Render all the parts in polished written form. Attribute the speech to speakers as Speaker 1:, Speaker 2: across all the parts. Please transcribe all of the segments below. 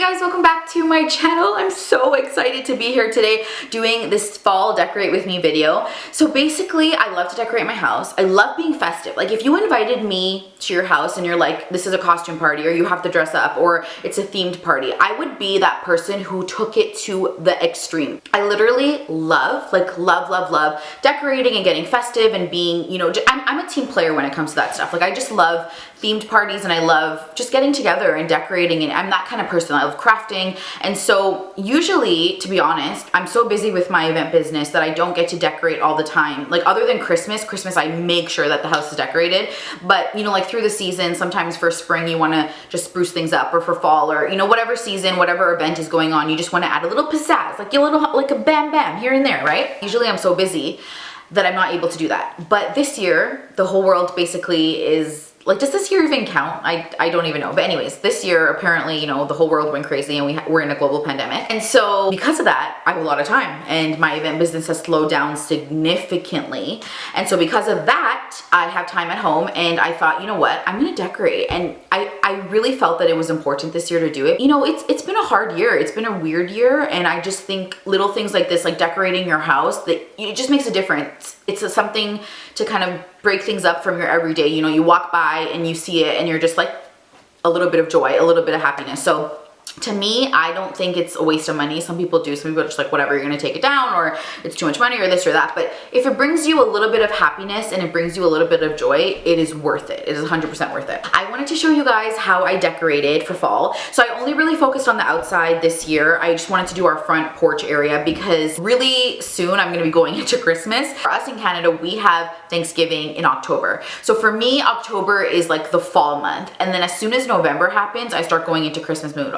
Speaker 1: guys, welcome back to my channel. I'm so excited to be here today doing this fall decorate with me video. So basically, I love to decorate my house. I love being festive. Like if you invited me to your house and you're like, this is a costume party or you have to dress up or it's a themed party, I would be that person who took it to the extreme. I literally love decorating and getting festive and being, you know, I'm a team player when it comes to that stuff. Like I just love themed parties and I love just getting together and decorating, and I'm that kind of person. I love crafting. And so usually, to be honest, I'm so busy with my event business that I don't get to decorate all the time. Like other than Christmas, I make sure that the house is decorated. But you know, like through the season, sometimes for spring you want to just spruce things up, or for fall, or you know, whatever season, whatever event is going on, you just want to add a little pizzazz, like a little, like a bam bam here and there, right? Usually I'm so busy that I'm not able to do that. But this year, the whole world basically is like, does this year even count? I don't even know. But anyways, this year, apparently, you know, the whole world went crazy and we're in a global pandemic. And so because of that, I have a lot of time and my event business has slowed down significantly. And so because of that, I have time at home and I thought, you know what, I'm gonna decorate. And I really felt that it was important this year to do it. You know, it's been a hard year. It's been a weird year. And I just think little things like this, like decorating your house, that it just makes a difference. It's something to kind of break things up from your everyday. You know, you walk by and you see it and you're just like a little bit of joy, a little bit of happiness. So to me, I don't think it's a waste of money. Some people do. Some people are just like, whatever, you're gonna take it down, or it's too much money, or this or that. But if it brings you a little bit of happiness and it brings you a little bit of joy, it is worth it. It is 100% worth it. I wanted to show you guys how I decorated for fall. So I only really focused on the outside this year. I just wanted to do our front porch area because really soon I'm gonna be going into Christmas. For us in Canada, we have Thanksgiving in October. So for me, October is like the fall month. And then as soon as November happens, I start going into Christmas mode.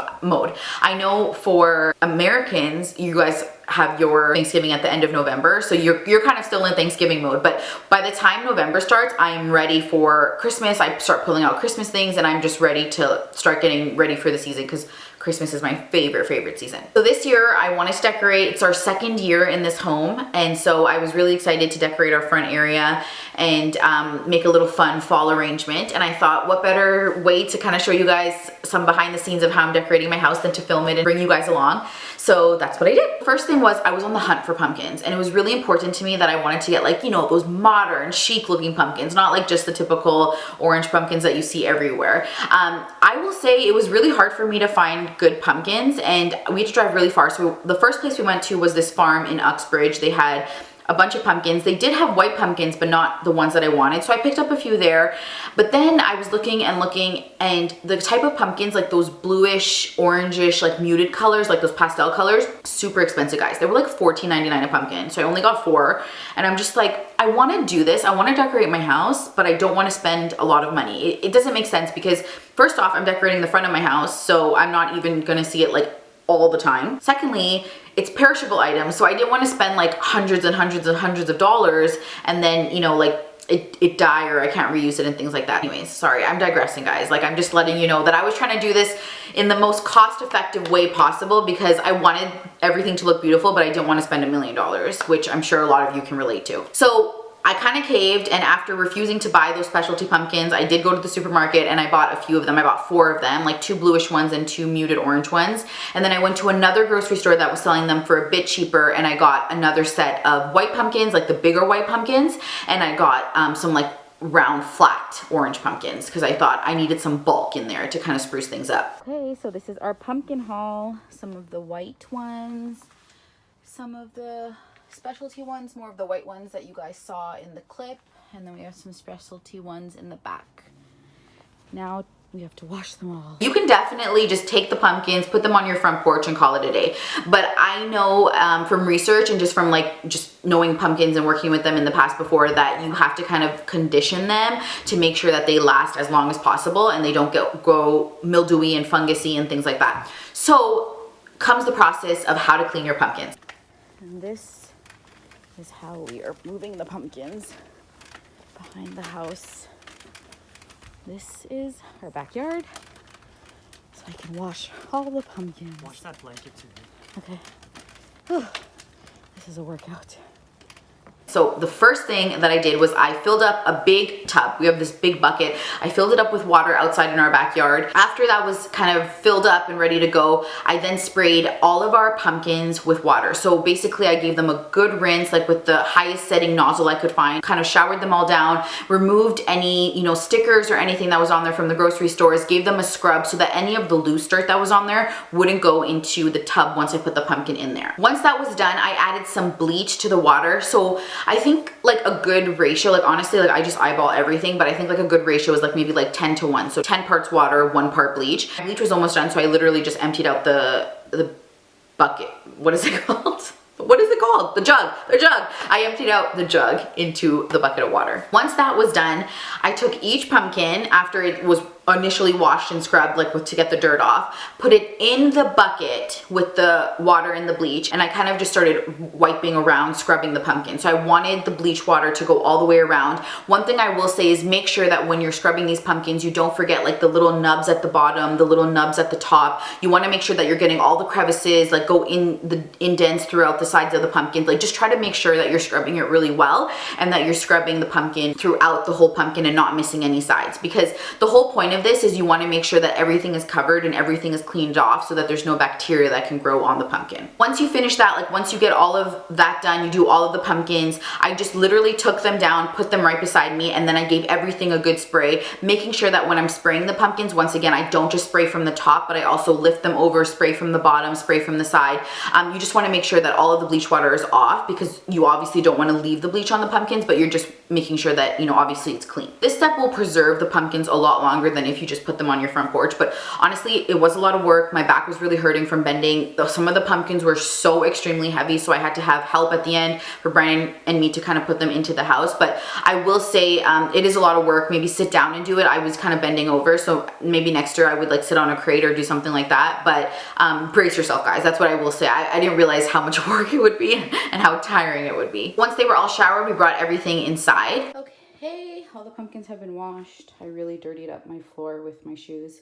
Speaker 1: I know for Americans, you guys have your Thanksgiving at the end of November, so you're kind of still in Thanksgiving mode. But by the time November starts, I'm ready for Christmas. I start pulling out Christmas things and I'm just ready to start getting ready for the season because Christmas is my favorite season. So this year I wanted to decorate. It's our second year in this home, and so I was really excited to decorate our front area and make a little fun fall arrangement. And I thought, what better way to kind of show you guys some behind the scenes of how I'm decorating my house than to film it and bring you guys along. So that's what I did. First thing was I was on the hunt for pumpkins, and it was really important to me that I wanted to get, like, you know, those modern chic looking pumpkins, not like just the typical orange pumpkins that you see everywhere. I will say it was really hard for me to find good pumpkins, and we had to drive really far. So the first place we went to was this farm in Uxbridge. They had a bunch of pumpkins. They did have white pumpkins, but not the ones that I wanted. So I picked up a few there. But then I was looking and the type of pumpkins, like those bluish, orangish, like muted colors, like those pastel colors, super expensive, guys. They were like $14.99 a pumpkin. So I only got 4. And I'm just like, I want to do this. I want to decorate my house, but I don't want to spend a lot of money. It doesn't make sense because first off, I'm decorating the front of my house, so I'm not even going to see it like all the time. Secondly, it's perishable items, so I didn't want to spend like hundreds and hundreds and hundreds of dollars and then, you know, like it die or I can't reuse it and things like that. Anyways, sorry, I'm digressing, guys. Like, I'm just letting you know that I was trying to do this in the most cost-effective way possible because I wanted everything to look beautiful, but I didn't want to spend $1 million, which I'm sure a lot of you can relate to. So I kind of caved, and after refusing to buy those specialty pumpkins, I did go to the supermarket and I bought a few of them. I bought 4 of them, like 2 bluish ones and 2 muted orange ones. And then I went to another grocery store that was selling them for a bit cheaper, and I got another set of white pumpkins, like the bigger white pumpkins, and I got some like round flat orange pumpkins because I thought I needed some bulk in there to kind of spruce things up. Okay, so this is our pumpkin haul. Some of the white ones, some of the specialty ones, more of the white ones that you guys saw in the clip, and then we have some specialty ones in the back. Now we have to wash them all. You can definitely just take the pumpkins, put them on your front porch and call it a day. But I know from research and just from just knowing pumpkins and working with them in the past before that you have to kind of condition them to make sure that they last as long as possible and they don't go mildewy and fungusy and things like that. So comes the process of how to clean your pumpkins. And this is how we are moving the pumpkins behind the house. This is our backyard, so I can wash all the pumpkins.
Speaker 2: Wash that blanket too.
Speaker 1: Okay. Whew. This is a workout. So the first thing that I did was I filled up a big tub. We have this big bucket. I filled it up with water outside in our backyard. After that was kind of filled up and ready to go, I then sprayed all of our pumpkins with water. So basically I gave them a good rinse, like with the highest setting nozzle I could find, kind of showered them all down, removed any, you know, stickers or anything that was on there from the grocery stores, gave them a scrub so that any of the loose dirt that was on there wouldn't go into the tub once I put the pumpkin in there. Once that was done, I added some bleach to the water. So I think like a good ratio, like honestly, like I just eyeball everything, but I think like a good ratio is like maybe like 10 to 1. So 10 parts water, 1 part bleach. My bleach was almost done, so I literally just emptied out the bucket. What is it called? What is it called? The jug. I emptied out the jug into the bucket of water. Once that was done, I took each pumpkin after it was initially washed and scrubbed, like to get the dirt off, put it in the bucket with the water and the bleach, and I kind of just started wiping around, scrubbing the pumpkin. So I wanted the bleach water to go all the way around. One thing I will say is make sure that when you're scrubbing these pumpkins, you don't forget like the little nubs at the bottom, the little nubs at the top. You want to make sure that you're getting all the crevices, like go in the indents throughout the sides of the pumpkin. Like just try to make sure that you're scrubbing it really well and that you're scrubbing the pumpkin throughout the whole pumpkin and not missing any sides, because the whole point of this is you want to make sure that everything is covered and everything is cleaned off so that there's no bacteria that can grow on the pumpkin. Once you finish that, like once you get all of that done, you do all of the pumpkins, I just literally took them down, put them right beside me, and then I gave everything a good spray, making sure that when I'm spraying the pumpkins, once again, I don't just spray from the top, but I also lift them over, spray from the bottom, spray from the side. You just want to make sure that all of the bleach water is off, because you obviously don't want to leave the bleach on the pumpkins, but you're just making sure that, you know, obviously it's clean. This step will preserve the pumpkins a lot longer than if you just put them on your front porch, but honestly, it was a lot of work. My back was really hurting from bending. Some of the pumpkins were so extremely heavy, so I had to have help at the end for Brian and me to kind of put them into the house. But I will say it is a lot of work. Maybe sit down and do it. I was kind of bending over, so maybe next year I would like sit on a crate or do something like that. But brace yourself, guys. That's what I will say. I didn't realize how much work it would be and how tiring it would be. Once they were all showered, we brought everything inside. Okay, all the pumpkins have been washed. I really dirtied up my floor with my shoes,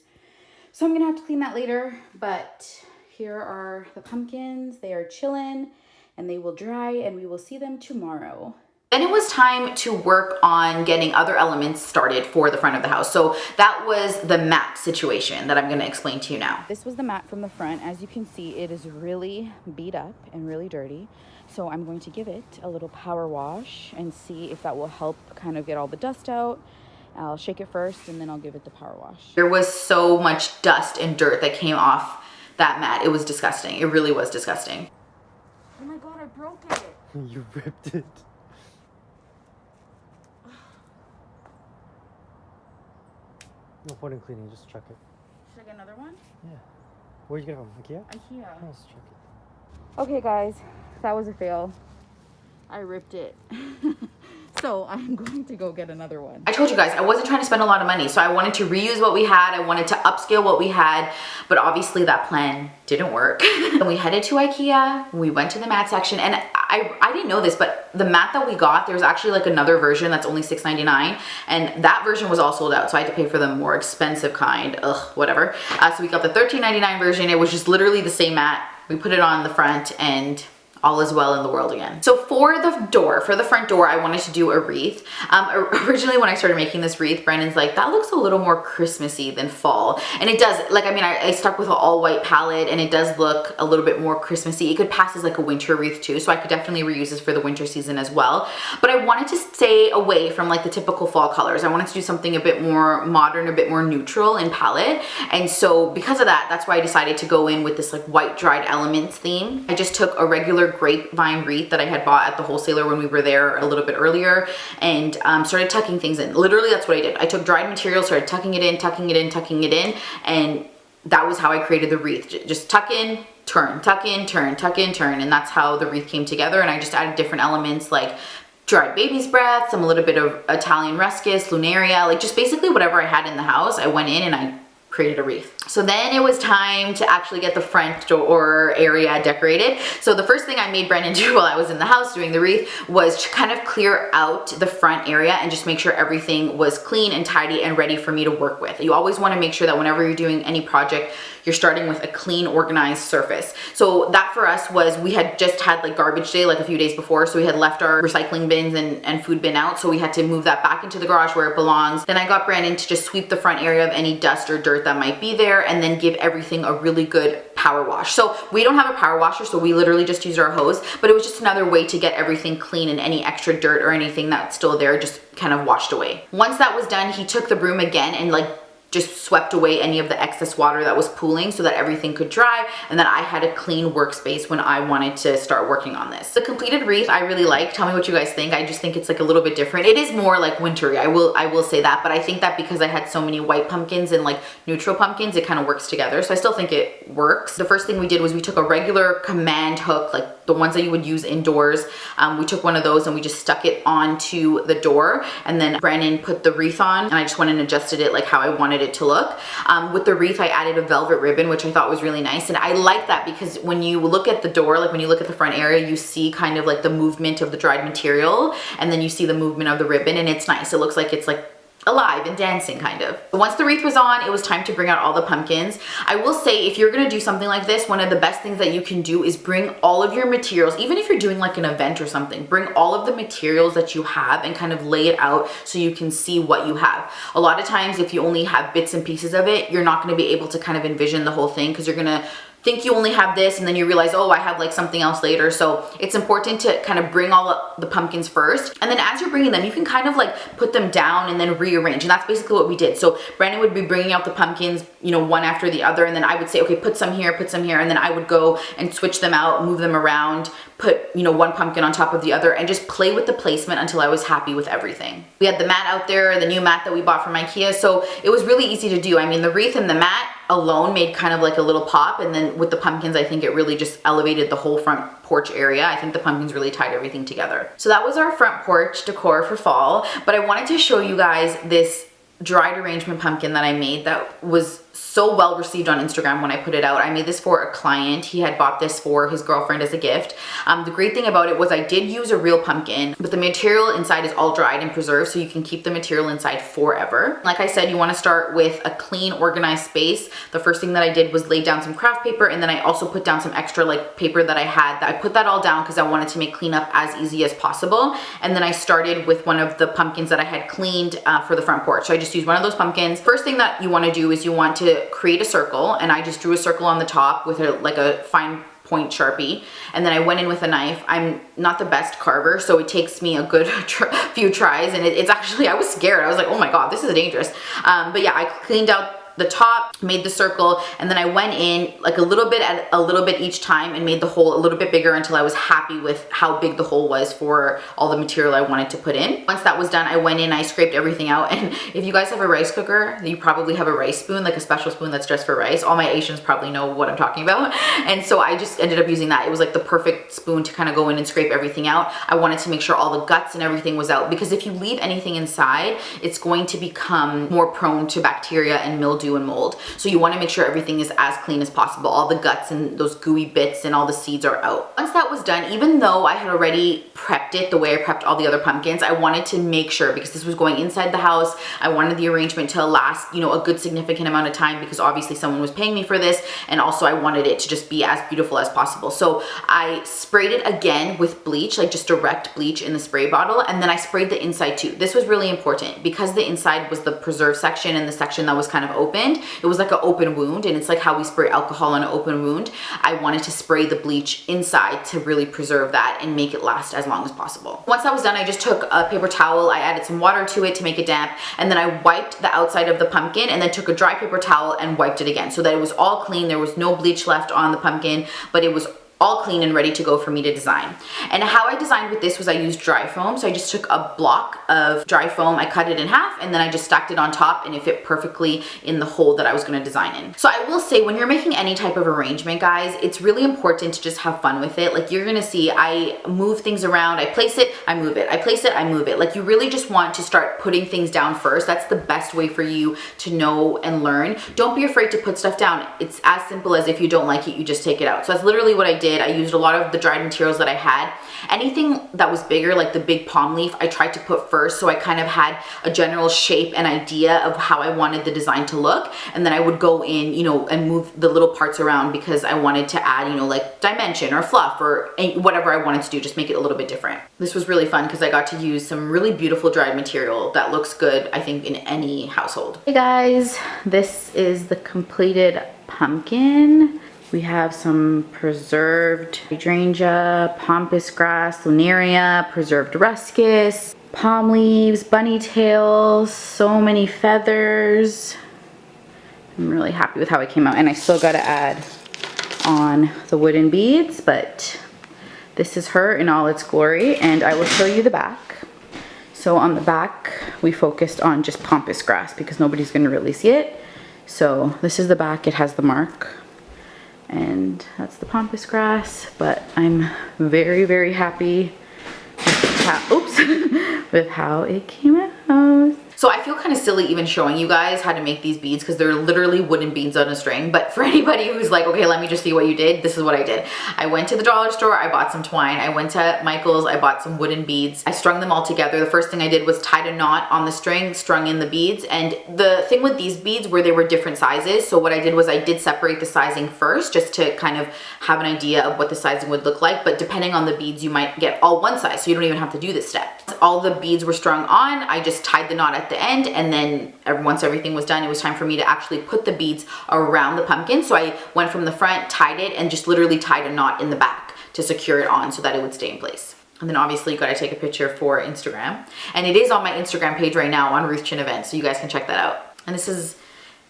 Speaker 1: so I'm gonna have to clean that later. But here are the pumpkins. They are chilling and they will dry and we will see them tomorrow. Then it was time to work on getting other elements started for the front of the house. So that was the mat situation that I'm gonna explain to you now. This was the mat from the front. As you can see, it is really beat up and really dirty. So I'm going to give it a little power wash and see if that will help kind of get all the dust out. I'll shake it first and then I'll give it the power wash. There was so much dust and dirt that came off that mat. It was disgusting. It really was disgusting. Oh my God, I broke it.
Speaker 2: You ripped it. No point in cleaning, just chuck it.
Speaker 1: Should I get another one?
Speaker 2: Yeah. Where'd you get it from? IKEA?
Speaker 1: IKEA.
Speaker 2: Oh, let's chuck it.
Speaker 1: Okay guys, that was a fail. I ripped it. So I'm going to go get another one. I told you guys, I wasn't trying to spend a lot of money, so I wanted to reuse what we had. I wanted to upscale what we had, but obviously that plan didn't work. And we headed to IKEA, we went to the mat section, and I didn't know this, but the mat that we got, there's actually like another version that's only $6.99, and that version was all sold out, so I had to pay for the more expensive kind. Ugh, whatever. So we got the $13.99 version. It was just literally the same mat. We put it on the front and all is well in the world again. So for the front door, I wanted to do a wreath. Originally when I started making this wreath, Brandon's like, that looks a little more Christmassy than fall. And it does. Like, I mean, I stuck with an all white palette and it does look a little bit more Christmassy. It could pass as like a winter wreath too, so I could definitely reuse this for the winter season as well. But I wanted to stay away from like the typical fall colors. I wanted to do something a bit more modern, a bit more neutral in palette. And so because of that, that's why I decided to go in with this like white dried elements theme. I just took a regular grapevine wreath that I had bought at the wholesaler when we were there a little bit earlier and started tucking things in. Literally, that's what I did. I took dried material, started tucking it in, tucking it in, tucking it in, and that was how I created the wreath. Just tuck in, turn, tuck in, turn, tuck in, turn, and that's how the wreath came together. And I just added different elements like dried baby's breath, a little bit of Italian ruscus, lunaria, like just basically whatever I had in the house, I went in and I created a wreath. So then it was time to actually get the front door area decorated. So the first thing I made Brendan do while I was in the house doing the wreath was to kind of clear out the front area and just make sure everything was clean and tidy and ready for me to work with. You always want to make sure that whenever you're doing any project, you're starting with a clean, organized surface. So that for us was, we had just had like garbage day like a few days before, so we had left our recycling bins and food bin out, so we had to move that back into the garage where it belongs. Then I got Brandon to just sweep the front area of any dust or dirt that might be there, and then give everything a really good power wash. So we don't have a power washer, so we literally just used our hose, but it was just another way to get everything clean and any extra dirt or anything that's still there just kind of washed away. Once that was done, he took the broom again and like just swept away any of the excess water that was pooling so that everything could dry, and that I had a clean workspace when I wanted to start working on this. The completed wreath I really like. Tell me what you guys think. I just think it's like a little bit different. It is more like wintry, I will say that, but I think that because I had so many white pumpkins and like neutral pumpkins, it kind of works together. So I still think it works. The first thing we did was we took a regular command hook, like the ones that you would use indoors. We took one of those and we just stuck it onto the door, and then Brandon put the wreath on, and I just went and adjusted it like how I wanted it to look. With the wreath, I added a velvet ribbon, which I thought was really nice, and I like that because when you look at the door, like when you look at the front area, you see kind of like the movement of the dried material, and then you see the movement of the ribbon, and it's nice. It looks like it's like alive and dancing kind of. Once the wreath was on, it was time to bring out all the pumpkins. I will say, if you're gonna do something like this, one of the best things that you can do is bring all of your materials, even if you're doing like an event or something, bring all of the materials that you have and kind of lay it out so you can see what you have. A lot of times, if you only have bits and pieces of it, you're not gonna be able to kind of envision the whole thing, because you're gonna think you only have this and then you realize, oh, I have like something else later. So it's important to kind of bring all of the pumpkins first, and then as you're bringing them, you can kind of like put them down and then rearrange, and that's basically what we did. So Brandon would be bringing out the pumpkins, you know, one after the other, and then I would say, okay, put some here, and then I would go and switch them out, move them around, put, you know, one pumpkin on top of the other, and just play with the placement until I was happy with everything. We had the mat out there, the new mat that we bought from IKEA, so it was really easy to do. I mean, the wreath and the mat alone made kind of like a little pop, and then with the pumpkins, I think it really just elevated the whole front porch area. I think the pumpkins really tied everything together. So that was our front porch decor for fall, but I wanted to show you guys this dried arrangement pumpkin that I made that was so well received on Instagram when I put it out. I made this for a client. He had bought this for his girlfriend as a gift. The great thing about it was I did use a real pumpkin, but the material inside is all dried and preserved, so you can keep the material inside forever. Like I said, you want to start with a clean, organized space. The first thing that I did was lay down some craft paper, and then I also put down some extra like paper that I had. I put that all down because I wanted to make cleanup as easy as possible. And then I started with one of the pumpkins that I had cleaned for the front porch. So I just used one of those pumpkins. First thing that you want to do is you want to create a circle, and I just drew a circle on the top with like a fine point Sharpie, and then I went in with a knife. I'm not the best carver, so it takes me a good few tries, and it's actually, I was scared. I was like, oh my god, this is dangerous. But yeah, I cleaned out the top, made the circle, and then I went in like a little bit each time and made the hole a little bit bigger until I was happy with how big the hole was for all the material I wanted to put in. Once that was done, I went in, I scraped everything out, and if you guys have a rice cooker, you probably have a rice spoon, like a special spoon that's just for rice. All my Asians probably know what I'm talking about, and so I just ended up using that. It was like the perfect spoon to kind of go in and scrape everything out. I wanted to make sure all the guts and everything was out, because if you leave anything inside, it's going to become more prone to bacteria and mildew and mold. So you want to make sure everything is as clean as possible. All the guts and those gooey bits and all the seeds are out. Once that was done, even though I had already prepped it the way I prepped all the other pumpkins, I wanted to make sure, because this was going inside the house, I wanted the arrangement to last, you know, a good significant amount of time, because obviously someone was paying me for this, and also I wanted it to just be as beautiful as possible. So I sprayed it again with bleach, like just direct bleach in the spray bottle, and then I sprayed the inside too. This was really important because the inside was the preserve section and the section that was kind of opened. It was like an open wound, and it's like how we spray alcohol on an open wound. I wanted to spray the bleach inside to really preserve that and make it last as long as possible. Once that was done, I just took a paper towel, I added some water to it to make it damp, and then I wiped the outside of the pumpkin, and then took a dry paper towel and wiped it again so that it was all clean. There was no bleach left on the pumpkin, but it was all clean and ready to go for me to design. And how I designed with this was I used dry foam. So I just took a block of dry foam, I cut it in half, and then I just stacked it on top, and it fit perfectly in the hole that I was gonna design in. So I will say, when you're making any type of arrangement, guys, it's really important to just have fun with it. Like, you're gonna see, I move things around, I place it, I move it, I place it, I move it. Like, you really just want to start putting things down first. That's the best way for you to know and learn. Don't be afraid to put stuff down. It's as simple as, if you don't like it, you just take it out. So that's literally what I did. I used a lot of the dried materials that I had. Anything that was bigger, like the big palm leaf, I tried to put first, so I kind of had a general shape and idea of how I wanted the design to look, and then I would go in, you know, and move the little parts around because I wanted to add, you know, like dimension or fluff or whatever I wanted to do, just make it a little bit different. This was really fun because I got to use some really beautiful dried material that looks good, I think, in any household. Hey guys, this is the completed pumpkin. We have some preserved hydrangea, pampas grass, lunaria, preserved ruscus, palm leaves, bunny tails, so many feathers. I'm really happy with how it came out, and I still got to add on the wooden beads, but this is her in all its glory, and I will show you the back. So on the back, we focused on just pampas grass because nobody's going to really see it. So this is the back. It has the mark. And that's the pampas grass, but I'm very, very happy with how, with how it came out. So I feel kind of silly even showing you guys how to make these beads because they're literally wooden beads on a string. But for anybody who's like, okay, let me just see what you did, this is what I did. I went to the dollar store, I bought some twine. I went to Michael's, I bought some wooden beads. I strung them all together. The first thing I did was tied a knot on the string, strung in the beads. And the thing with these beads were they were different sizes. So what I did was I did separate the sizing first just to kind of have an idea of what the sizing would look like. But depending on the beads, you might get all one size. So you don't even have to do this step. All the beads were strung on. I just tied the knot at the end, and then once everything was done, it was time for me to actually put the beads around the pumpkin. So I went from the front, tied it, and just literally tied a knot in the back to secure it on so that it would stay in place. And then obviously you gotta take a picture for Instagram. And it is on my Instagram page right now on ruthrchin events, so you guys can check that out. And this is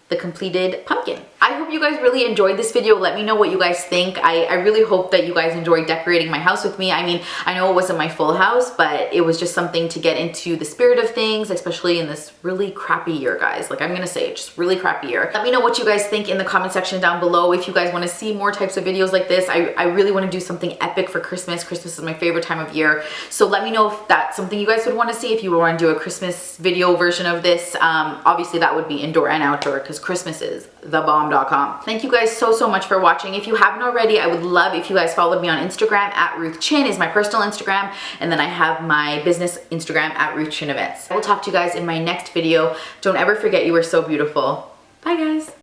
Speaker 1: the completed pumpkin. I hope you guys really enjoyed this video. Let me know what you guys think. I really hope that you guys enjoyed decorating my house with me. I mean, I know it wasn't my full house, but it was just something to get into the spirit of things, especially in this really crappy year, guys. Like, I'm gonna say it, just really crappy year. Let me know what you guys think in the comment section down below. If you guys wanna see more types of videos like this, I really wanna do something epic for Christmas. Christmas is my favorite time of year. So let me know if that's something you guys would wanna see, if you would wanna do a Christmas video version of this. Obviously that would be indoor and outdoor because Christmas is thebomb.com. Thank you guys so much for watching. If you haven't already, I would love if you guys followed me on Instagram at ruthrchin is my personal Instagram, and then I have my business Instagram at ruthrchin events. I will talk to you guys in my next video. Don't ever forget you are so beautiful. Bye guys.